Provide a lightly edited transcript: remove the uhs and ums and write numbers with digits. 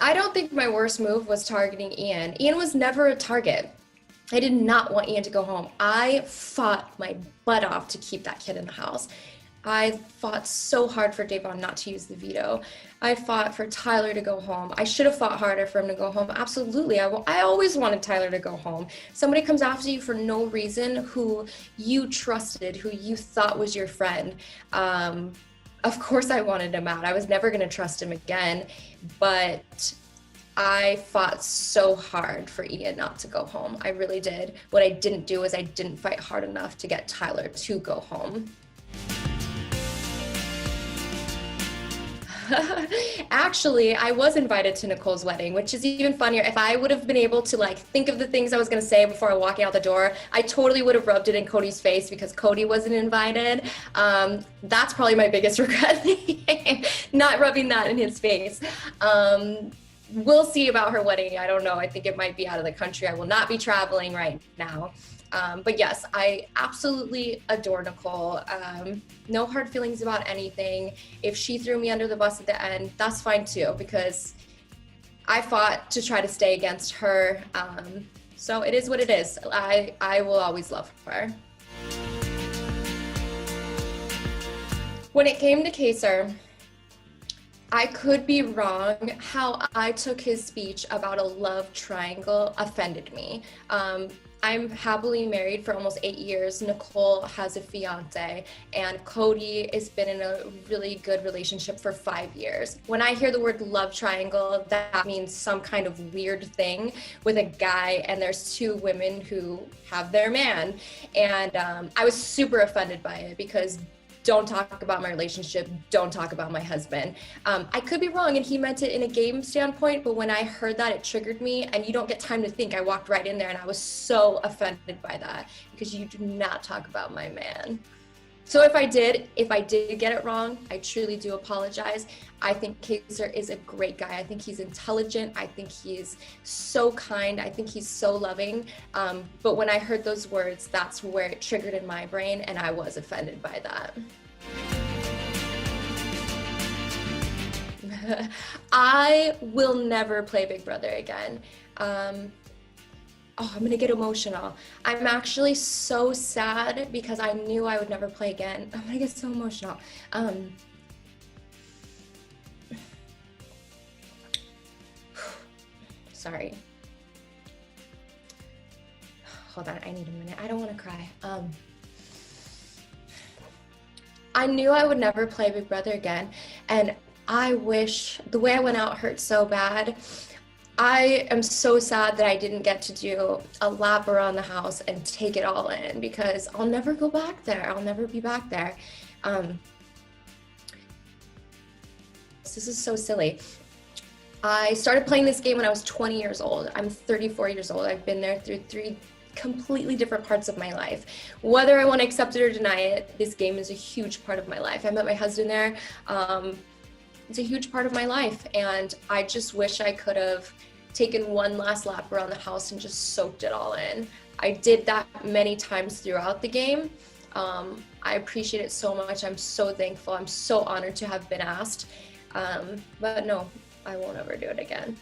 I don't think my worst move was targeting Ian. Ian was never a target. I did not want Ian to go home. I fought my butt off to keep that kid in the house. I fought so hard for Davon not to use the veto. I fought for Tyler to go home. I should have fought harder for him to go home. Absolutely. I always wanted Tyler to go home. Somebody comes after you for no reason, who you trusted, who you thought was your friend. Of course I wanted him out. I was never going to trust him again, but I fought so hard for Ian not to go home. I really did. What I didn't do is I didn't fight hard enough to get Tyler to go home. Actually, I was invited to Nicole's wedding, which is even funnier. If I would have been able to think of the things I was going to say before I walking out the door, I totally would have rubbed it in Cody's face because Cody wasn't invited. That's probably my biggest regret, not rubbing that in his face. We'll see about her wedding. I don't know. I think it might be out of the country. I will not be traveling right now. But yes, I absolutely adore Nicole. No hard feelings about anything. If she threw me under the bus at the end, that's fine too, because I fought to try to stay against her. So it is what it is. I will always love her. When it came to Kaser, I could be wrong. How I took his speech about a love triangle offended me. I'm happily married for almost 8 years. Nicole has a fiance, and Cody has been in a really good relationship for 5 years. When I hear the word love triangle, that means some kind of weird thing with a guy and there's two women who have their man. And I was super offended by it because don't talk about my relationship, don't talk about my husband. I could be wrong and he meant it in a game standpoint, but when I heard that, it triggered me, and you don't get time to think. I walked right in there and I was so offended by that because you do not talk about my man. So if I did get it wrong, I truly do apologize. I think Kaser is a great guy. I think he's intelligent. I think he's so kind. I think he's so loving. But when I heard those words, that's where it triggered in my brain, and I was offended by that. I will never play Big Brother again. Oh, I'm gonna get emotional. I'm actually so sad because I knew I would never play again. I'm gonna get so emotional. Sorry. Hold on, I need a minute. I don't wanna cry. I knew I would never play Big Brother again, and I wish, the way I went out hurt so bad. I am so sad that I didn't get to do a lap around the house and take it all in, because I'll never go back there. I'll never be back there. This is so silly. I started playing this game when I was 20 years old. I'm 34 years old. I've been there through 3 completely different parts of my life. Whether I want to accept it or deny it, this game is a huge part of my life. I met my husband there. It's a huge part of my life, and I just wish I could have taken one last lap around the house and just soaked it all in. I did that many times throughout the game. I appreciate it so much. I'm so thankful. I'm so honored to have been asked. But no, I won't ever do it again.